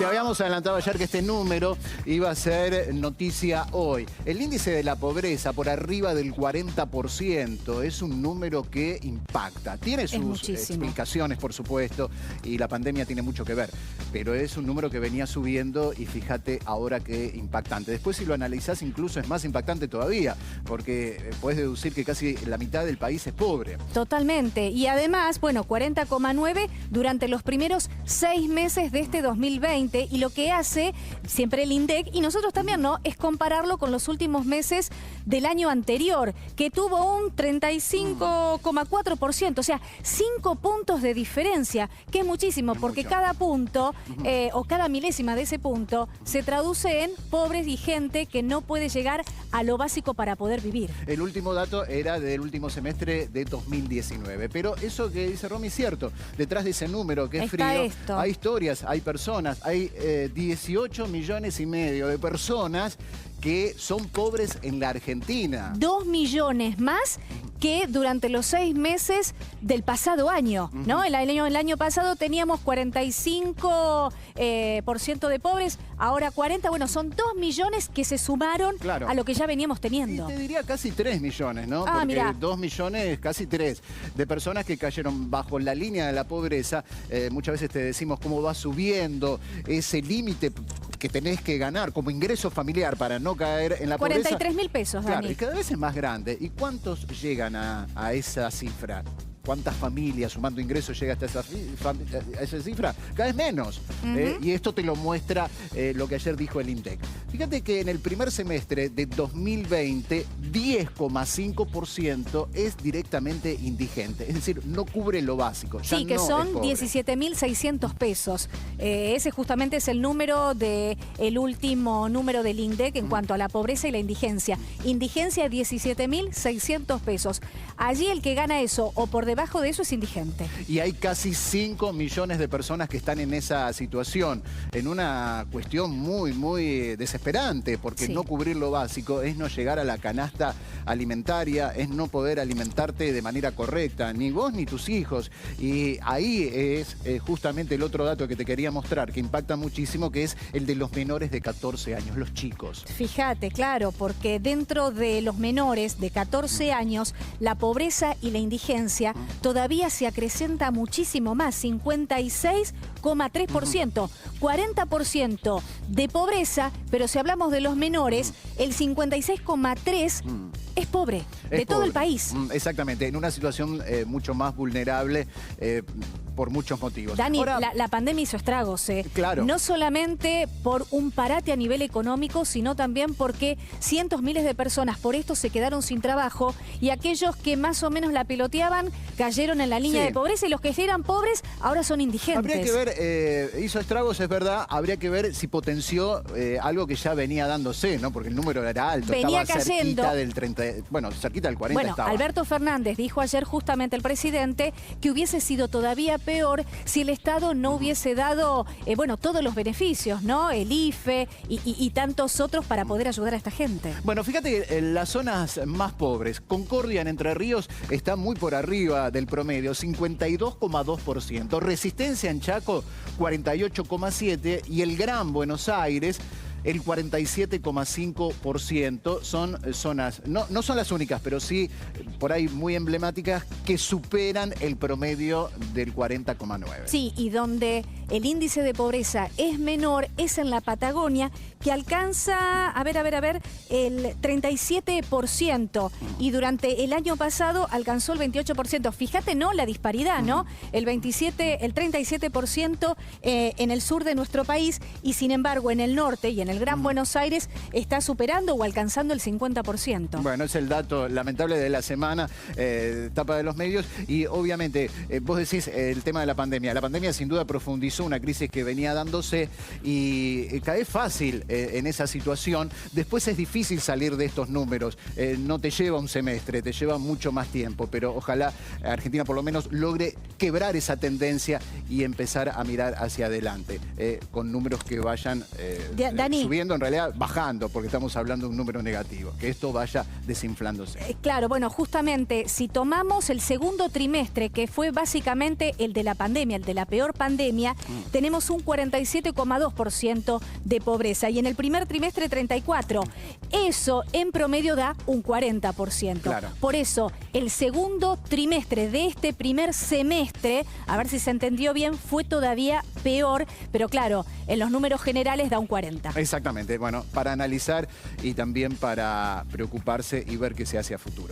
Te habíamos adelantado ayer que este número iba a ser noticia hoy. El índice de la pobreza por arriba del 40% es un número que impacta. Tiene sus explicaciones, por supuesto, y la pandemia tiene mucho que ver. Pero es un número que venía subiendo y fíjate ahora qué impactante. Después si lo analizás incluso es más impactante todavía, porque puedes deducir que casi la mitad del país es pobre. Totalmente. Y además, bueno, 40,9 durante los primeros 6 meses de este 2020. Y lo que hace siempre el INDEC, y nosotros también, ¿no?, es compararlo con los últimos meses del año anterior, que tuvo un 35,4%, o sea, 5 puntos de diferencia, que es muchísimo, porque cada punto o cada milésima de ese punto se traduce en pobres y gente que no puede llegar a lo básico para poder vivir. El último dato era del último semestre de 2019, pero eso que dice Romy es cierto. Detrás de ese número que es frío, hay historias, hay personas, hay 18 millones y medio de personas que son pobres en la Argentina. 2 millones más que durante los 6 meses del pasado año, ¿no? El año pasado teníamos 45% de pobres, ahora 40, bueno, son 2 millones que se sumaron a lo que ya veníamos teniendo. Y te diría casi 3 millones, ¿no? Porque mirá. 2 millones, casi 3, de personas que cayeron bajo la línea de la pobreza. Muchas veces te decimos cómo va subiendo ese límite que tenés que ganar como ingreso familiar para no caer en la pobreza. 43.000 pesos, Dani. Claro, y cada vez es más grande. ¿Y cuántos llegan a esa cifra? ¿Cuántas familias sumando ingresos llega hasta esa cifra? Cada vez menos. Y esto te lo muestra lo que ayer dijo el INDEC. Fíjate que en el primer semestre de 2020, 10,5% es directamente indigente. Es decir, no cubre lo básico. Sí, que son 17.600 pesos. Ese justamente es el número el último número del INDEC en cuanto a la pobreza y la indigencia. Indigencia, 17.600 pesos. Allí el que gana eso o por debajo de eso es indigente. Y hay casi 5 millones de personas que están en esa situación, en una cuestión muy, muy desesperante, porque no cubrir lo básico es no llegar a la canasta alimentaria, es no poder alimentarte de manera correcta, ni vos ni tus hijos. Y ahí es justamente el otro dato que te quería mostrar, que impacta muchísimo, que es el de los menores de 14 años, los chicos. Fíjate, claro, porque dentro de los menores de 14 años, la pobreza y la indigencia todavía se acrecenta muchísimo más, 56,3%, 40% de pobreza, pero si hablamos de los menores, el 56,3% es pobre, de todo el país. Exactamente, en una situación mucho más vulnerable por muchos motivos. Dani, ahora, la pandemia hizo estragos, Claro. No solamente por un parate a nivel económico, sino también porque cientos, miles de personas por esto se quedaron sin trabajo y aquellos que más o menos la piloteaban cayeron en la línea de pobreza y los que eran pobres ahora son indigentes. Habría que ver, hizo estragos, es verdad, habría que ver si potenció algo que ya venía dándose, ¿no? Porque el número era alto, venía estaba cayendo. Cerquita del 30, bueno, cerquita del 40 bueno, estaba. Alberto Fernández dijo ayer justamente el presidente que hubiese sido todavía peor si el Estado no hubiese dado, bueno, todos los beneficios, ¿no? El IFE y tantos otros para poder ayudar a esta gente. Bueno, fíjate que en las zonas más pobres, Concordia en Entre Ríos está muy por arriba del promedio, 52,2%. Resistencia en Chaco, 48,7%. Y el Gran Buenos Aires, el 47,5%. Son zonas, no son las únicas, pero sí por ahí muy emblemáticas, que superan el promedio del 40,9%. Sí, y donde el índice de pobreza es menor es en la Patagonia, que alcanza, a ver, el 37%. Y durante el año pasado alcanzó el 28%. Fíjate, ¿no? La disparidad, ¿no? El 37% en el sur de nuestro país y sin embargo en el norte y en el Gran Buenos Aires está superando o alcanzando el 50%. Bueno, es el dato lamentable de la semana, tapa de los medios. Y obviamente, vos decís el tema de la pandemia. La pandemia sin duda profundizó una crisis que venía dándose y cae fácil en esa situación. Después es difícil salir de estos números. No te lleva un semestre, te lleva mucho más tiempo. Pero ojalá Argentina por lo menos logre quebrar esa tendencia y empezar a mirar hacia adelante. Con números que vayan Dani, subiendo, en realidad bajando, porque estamos hablando de un número negativo. Que esto vaya desinflándose. Claro, bueno, justamente si tomamos el segundo trimestre, que fue básicamente el de la pandemia, el de la peor pandemia, tenemos un 47,2% de pobreza y en el primer trimestre 34%. Eso en promedio da un 40%. Claro. Por eso, el segundo trimestre de este primer semestre, a ver si se entendió bien, fue todavía peor, pero claro, en los números generales da un 40%. Exactamente. Bueno, para analizar y también para preocuparse y ver qué se hace a futuro.